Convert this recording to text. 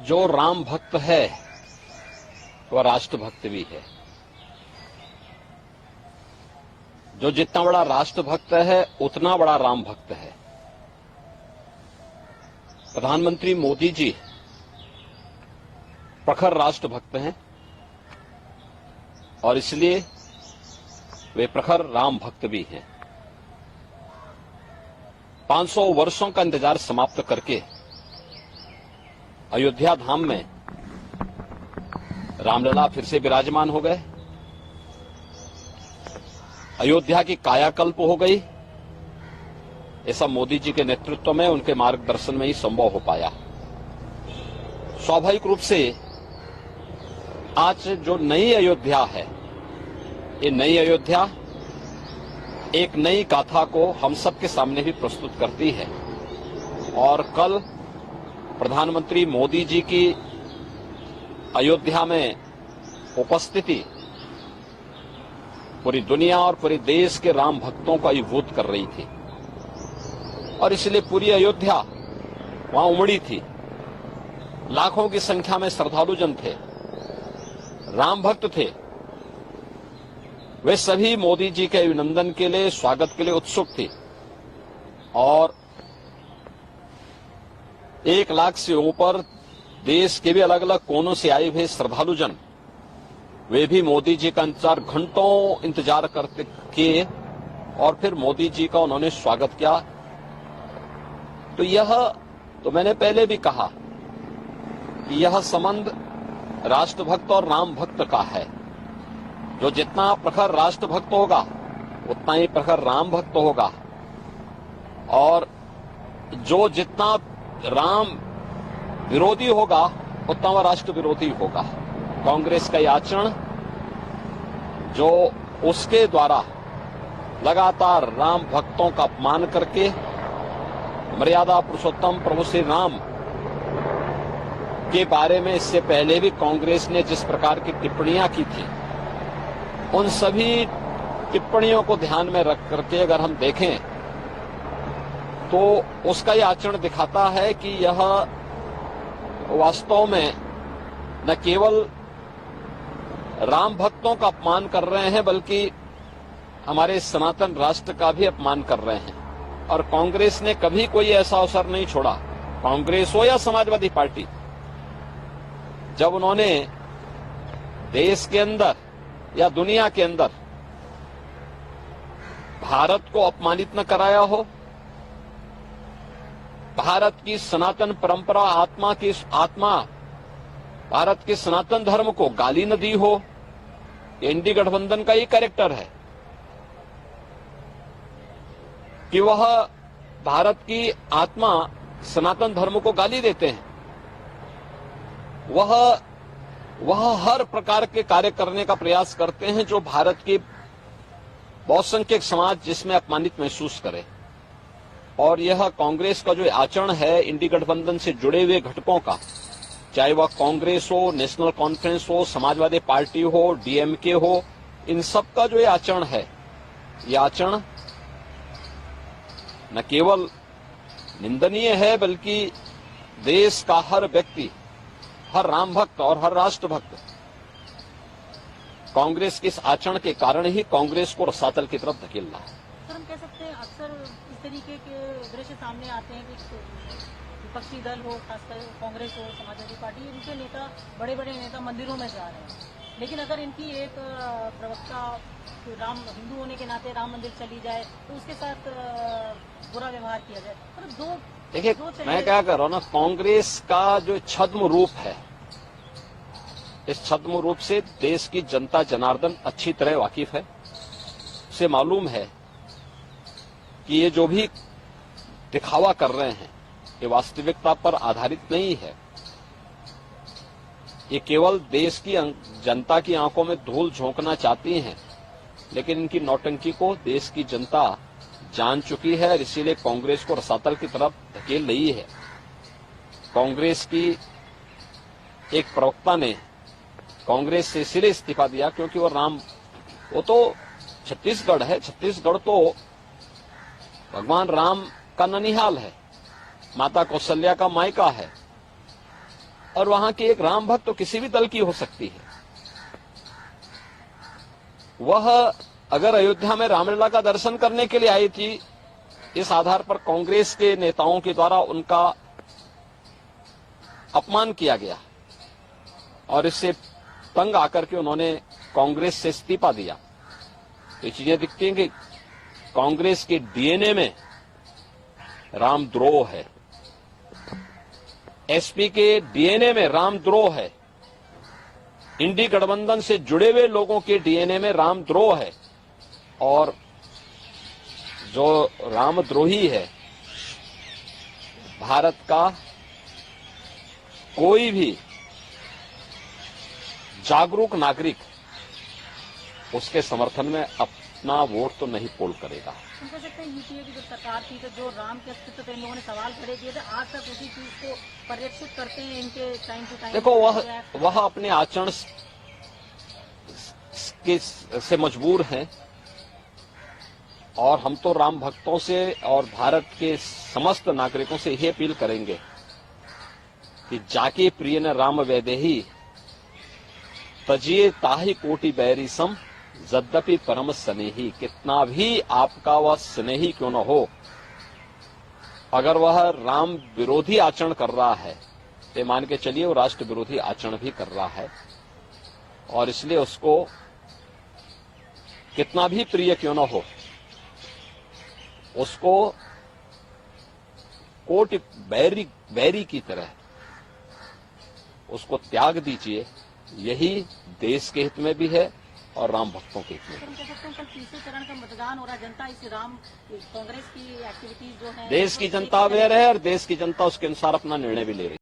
जो राम भक्त है वह राष्ट्र भक्त भी है। जो जितना बड़ा राष्ट्र भक्त है उतना बड़ा राम भक्त है। प्रधानमंत्री मोदी जी प्रखर राष्ट्र भक्त हैं और इसलिए वे प्रखर राम भक्त भी हैं। 500 वर्षों का इंतजार समाप्त करके अयोध्या धाम में रामलला फिर से विराजमान हो गए। अयोध्या की कायाकल्प हो गई। ऐसा मोदी जी के नेतृत्व में, उनके मार्गदर्शन में ही संभव हो पाया। स्वाभाविक रूप से आज जो नई अयोध्या है, ये नई अयोध्या एक नई गाथा को हम सबके सामने भी प्रस्तुत करती है। और कल प्रधानमंत्री मोदी जी की अयोध्या में उपस्थिति पूरी दुनिया और पूरे देश के राम भक्तों को अभिभूत कर रही थी और इसलिए पूरी अयोध्या वहां उमड़ी थी। लाखों की संख्या में श्रद्धालुजन थे, राम भक्त थे। वे सभी मोदी जी के अभिनंदन के लिए, स्वागत के लिए उत्सुक थे और 1 लाख से ऊपर देश के भी अलग अलग कोनों से आए हुए श्रद्धालुजन, वे भी मोदी जी का घंटों इंतजार करते किए और फिर मोदी जी का उन्होंने स्वागत किया। तो यह तो मैंने पहले भी कहा कि यह संबंध राष्ट्रभक्त और राम भक्त का है। जो जितना प्रखर राष्ट्रभक्त होगा उतना ही प्रखर राम भक्त होगा और जो जितना राम विरोधी होगा उतना वह राष्ट्र विरोधी होगा। कांग्रेस का यह आचरण जो उसके द्वारा लगातार राम भक्तों का अपमान करके मर्यादा पुरुषोत्तम प्रभु श्री राम के बारे में इससे पहले भी कांग्रेस ने जिस प्रकार की टिप्पणियां की थी, उन सभी टिप्पणियों को ध्यान में रख करके अगर हम देखें तो उसका यह आचरण दिखाता है कि यह वास्तव में न केवल राम भक्तों का अपमान कर रहे हैं बल्कि हमारे सनातन राष्ट्र का भी अपमान कर रहे हैं। और कांग्रेस ने कभी कोई ऐसा अवसर नहीं छोड़ा, कांग्रेस हो या समाजवादी पार्टी, जब उन्होंने देश के अंदर या दुनिया के अंदर भारत को अपमानित न कराया हो, भारत की सनातन परंपरा, आत्मा भारत के सनातन धर्म को गाली न दी हो। एनडी गठबंधन का ये कैरेक्टर है कि वह भारत की आत्मा सनातन धर्म को गाली देते हैं। वह हर प्रकार के कार्य करने का प्रयास करते हैं जो भारत के बहुसंख्यक समाज जिसमें अपमानित महसूस करे। और यह कांग्रेस का जो आचरण है इंडी गठबंधन से जुड़े हुए घटकों का, चाहे वह कांग्रेस हो, नेशनल कॉन्फ्रेंस हो, समाजवादी पार्टी हो, डीएमके हो, इन सब का जो ये आचरण है, ये आचरण न केवल निंदनीय है बल्कि देश का हर व्यक्ति, हर राम भक्त और हर राष्ट्र भक्त कांग्रेस के इस आचरण के कारण ही कांग्रेस को रसातल की तरफ धकेल रहा है। सर, हम कह सकते हैं अक्सर इस तरीके के दृश्य सामने आते हैं कि विपक्षी दल हो, खासकर कांग्रेस हो, समाजवादी पार्टी, इनके नेता, बड़े बड़े नेता मंदिरों में जा रहे हैं, लेकिन अगर इनकी एक प्रवक्ता राम हिंदू होने के नाते राम मंदिर चली जाए तो उसके साथ बुरा व्यवहार किया जाए। तो देखिए, मैं क्या कर रहा हूँ ना, कांग्रेस का जो छद्म रूप है, इस छद्म रूप से देश की जनता जनार्दन अच्छी तरह वाकिफ है। उसे मालूम है कि ये जो भी दिखावा कर रहे हैं ये वास्तविकता पर आधारित नहीं है। ये केवल देश की जनता की आंखों में धूल झोंकना चाहती हैं, लेकिन इनकी नौटंकी को देश की जनता जान चुकी है और इसीलिए कांग्रेस को रसातल की तरफ धकेल रही है। कांग्रेस की एक प्रवक्ता ने कांग्रेस से इसलिए इस्तीफा दिया क्योंकि वो तो छत्तीसगढ़ है, छत्तीसगढ़ तो भगवान राम का ननिहाल है, माता कौशल्या का मायका है और वहां की एक राम भक्त तो किसी भी दल की हो सकती है। वह अगर अयोध्या में रामलला का दर्शन करने के लिए आई थी, इस आधार पर कांग्रेस के नेताओं के द्वारा उनका अपमान किया गया और इससे तंग आकर के उन्होंने कांग्रेस से इस्तीफा दिया। ये चीजें दिखती हैं कि कांग्रेस के डीएनए में रामद्रोह है, एसपी के डीएनए में रामद्रोह है, इंडी गठबंधन से जुड़े हुए लोगों के डीएनए में रामद्रोह है। और जो रामद्रोही है, भारत का कोई भी जागरूक नागरिक उसके समर्थन में अपना वोट तो नहीं पोल करेगा। हम कह सकते हैं यूपीए की जो सरकार थी तो जो राम के अस्तित्व पे इन लोगों ने सवाल खड़े किए थे, आज तक उसी चीज को परिरक्षित करते हैं इनके टाइम टू टाइम। देखो, वह अपने आचरण से मजबूर हैं और हम तो राम भक्तों से और भारत के समस्त नागरिकों से यही अपील करेंगे कि जाके प्रिय न राम वैदेही तजिए ताहि कोटि बैरी सम यद्यपि परम स्नेही। कितना भी आपका वह स्नेही क्यों न हो, अगर वह राम विरोधी आचरण कर रहा है तो मान के चलिए वो राष्ट्र विरोधी आचरण भी कर रहा है, और इसलिए उसको कितना भी प्रिय क्यों न हो, उसको कोटि बैरी की तरह उसको त्याग दीजिए। यही देश के हित में भी है और राम भक्तों के हित में। हम कह सकते हैं कल तीसरे चरण का मतदान हो रहा है, जनता इस राम कांग्रेस की एक्टिविटीज जो है देश की जनता अवेयर है और देश की जनता उसके अनुसार अपना निर्णय भी ले रही है।